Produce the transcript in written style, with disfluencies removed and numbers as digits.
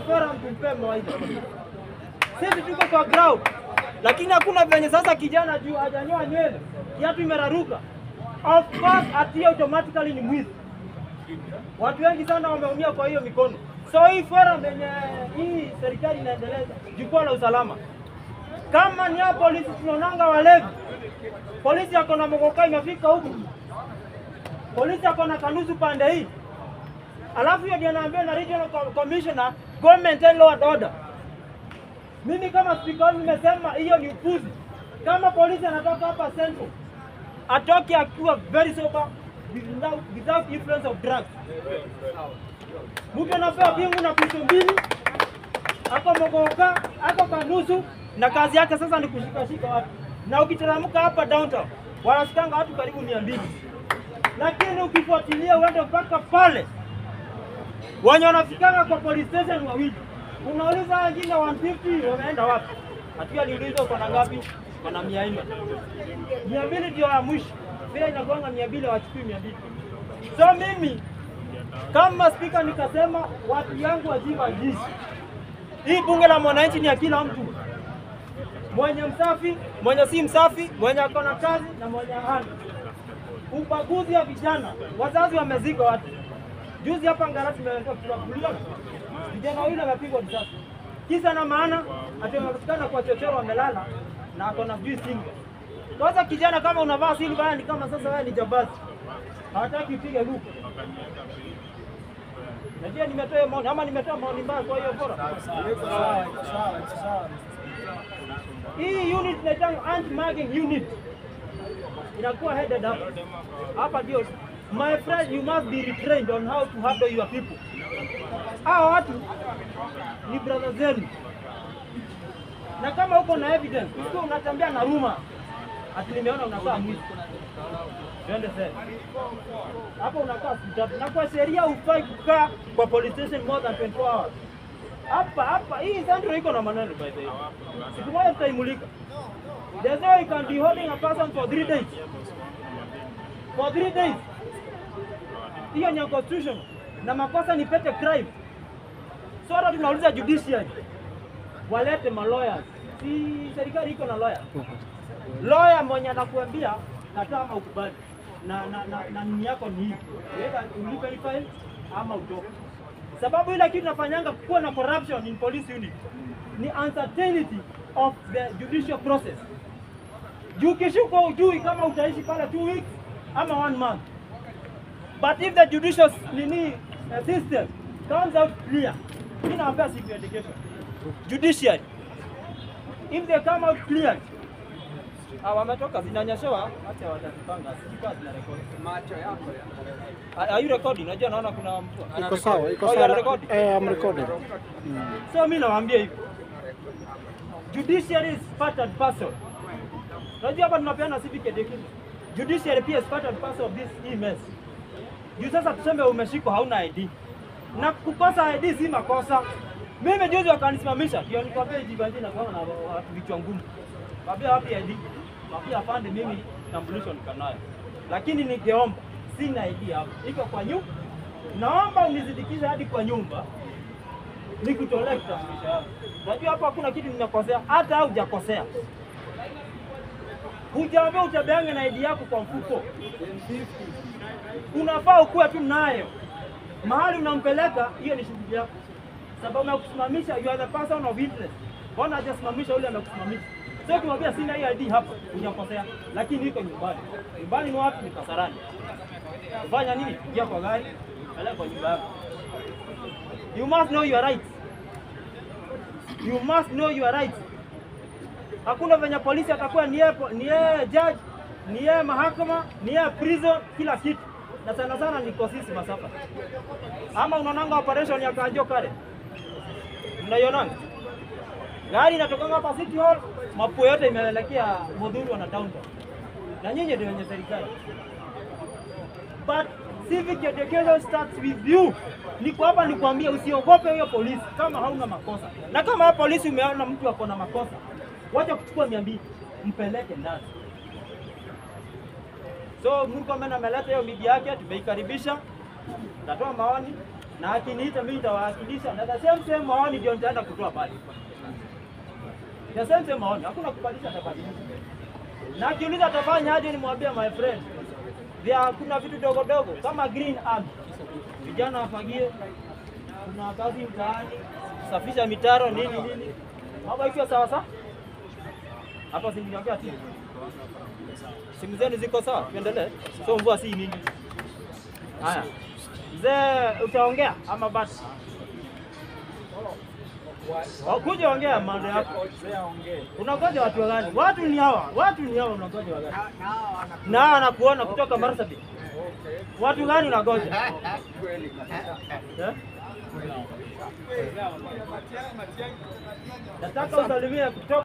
forum tumpe mawaidha. Sisi tuko kwa ground. Lakini hakuna venye sasa kijana juu hajanyoa nywele, kiatu imeraruka. Of course ati automatically ni mwizi. Watu wengi sana wameumia kwa hiyo mikono. So hii forum yenye hii serikali inaendeleza jukwaa la usalama. Kama ni hapo polisi tunaonanga walevi. Polisi yako na mogoka imefika huku. Polisi yako na kanusu pande hii. Alafu hiyo ndio anaambia na regional commissioner go maintain law and order. Mimi kama speaker nimesema hiyo ni upuzi. Kama polisi anatoka hapa Central, atoke akiwa very sober without influence of drugs. Mtu anapewa pingu na piso mbili, ako mogoka, ako kanusu, na kazi yake sasa ni kushika watu. Na ukiteremka hapa downtown, wanasikanga watu karibu 200. Lakini ukifuatilia uende mpaka pale, wenye wanafikanga kwa police station wawili. Unauliza wengine 150 wameenda wapi? Hatua niuliza uko na ngapi? Kuna 400. 200 ndio ya mwisho. Bila inagonga 200 wachukui 200. So mimi kama speaker nikasema watu yangu wajiba jinsi. Hii bunge la mwananchi ni ya kila mtu. Mwenye msafi, mwenye si msafi, mwenye ako na kazi na mwenye hana. Ubaguzi wa vijana, wazazi wamezika watu. Juzi hapa Ngara tumeelekea kulia. Vijana wawili wamepigwa risasi. Kisa na maana atapatikana kwa chochoro wamelala na ako na view single. Kwanza kijana kama unavaa silver ni kama sasa wewe ni jambazi. Hataki upige luku. Najua nimetoa maoni ama nimetoa maoni mbaya kwa hiyo bora. Hii unit inaitwa anti-mugging unit. Inakuwa headed up. Hapa ndio my friend, you must be retrained on how to handle your people. Hao watu ni brother zenu. Na kama uko na evidence, usio unatembea na rumor. Ati nimeona unakaa mwizi. Twende sasa. Hapo unakaa sitatu. Na kwa sheria hufai kukaa kwa police station more than 24 hours. Hapa hii Central iko na maneno by the way. Siku moja tutaimulika. There's no you can be holding a person for 3 days. For 3 days. Hiyo ni constitution. Na makosa ni pete crime. So hata tunauliza judiciary walete ma lawyers. Si serikali iko na lawyer. Lawyer mwenye anakuambia kataa ama ukubali. Na nini yako ni hii. Whether ulipe file ama utoke. Sababu ile kitu nafanyanga kuwa na corruption in police unit ni uncertainty of the judicial process. Juu kishuko ujui kama utaishi pale 2 weeks ama 1 month. But if the judicial system comes out clear, inaambia siku education. Judiciary, if they come out clear, wametoka zinanyeshewa, acha watatupanga, sikuwa zina record. Macho yako ya. Are you recording? Unajua naona kuna mtu. Iko sawa, iko sawa. I'm recording. So mimi nawaambia hivi. Judiciary is part and parcel. Unajua hapa tunapeana civic education. Judiciary pia is part and parcel of this mess. Juu sasa tuseme umeshikwa hauna ID. Na kukosa ID si makosa. Mimi juzi wakanisimamisha, ndio nikwambia jibanzi na kwa na vichwa ngumu. Kabla wapi ID? Wapi afande mimi tambulisho nikanayo. Lakini ningeomba sina ID hapo. Iko kwa nyumba. Naomba unizidikishe hadi kwa nyumba. Nikutolee kitambulisho hapo. Unajua hapo hakuna kitu nimekosea, hata hujakosea. Hujaambia utabeange na ID yako kwa mfuko. Unafaa ukuwe tu nayo. Mahali unampeleka hiyo ni shughuli yako. Sababu na kusimamisha you are the person of interest. Mbona hajasimamisha yule anakusimamisha? Sio kumwambia sina hii ID hapa, hujakosea. Lakini iko nyumbani. Nyumbani ni wapi? Ni Kasarani. Fanya nini? Ingia kwa gari, peleka kwa nyumba yako. You must know your rights. You must know your rights. Hakuna venye polisi atakuwa ni yeye judge, ni yeye mahakama, ni yeye prison, kila kitu. Na sana sana ni kwa sisi masafa. Ama unaonanga operation ya Kanjo kale. Mnaionanga? Gari inatoka hapa City Hall, mapo yote imeelekea Modhuru na downtown. Na nyinyi ndio wenye serikali. But civic education starts with you. Niko hapa nikwambia usiogope huyo polisi kama hauna makosa. Na kama polisi umeona mtu ako na makosa, wacha kuchukua 200 mpeleke ndani. So Murkomen ameleta hiyo media yake, tumeikaribisha. Natoa maoni Na akiniita mimi nitawakilisha na the same maoni ndio nitaenda kutoa pale. The same maoni, hakuna kubadilisha tabadilisha. Na akiuliza atafanya aje nimwambie my friend. Kuna vitu dogo dogo kama Green Army. Vijana wafagie. Kuna kazi mtaani, safisha mitaro nini. Mambo ikiwa sawa sawa? Hapa siniongea tu. Simu zenu ziko sawa? Tuendelee. So mvua si mingi. Haya. Mzee utaongea ama basi? Kuja ongea mambo yako. Unangoja watu gani? Watu ni hawa unangoja wagani? Na anakuona kutoka Marsabit. Watu gani unangoja? Nataka usalimie kutoka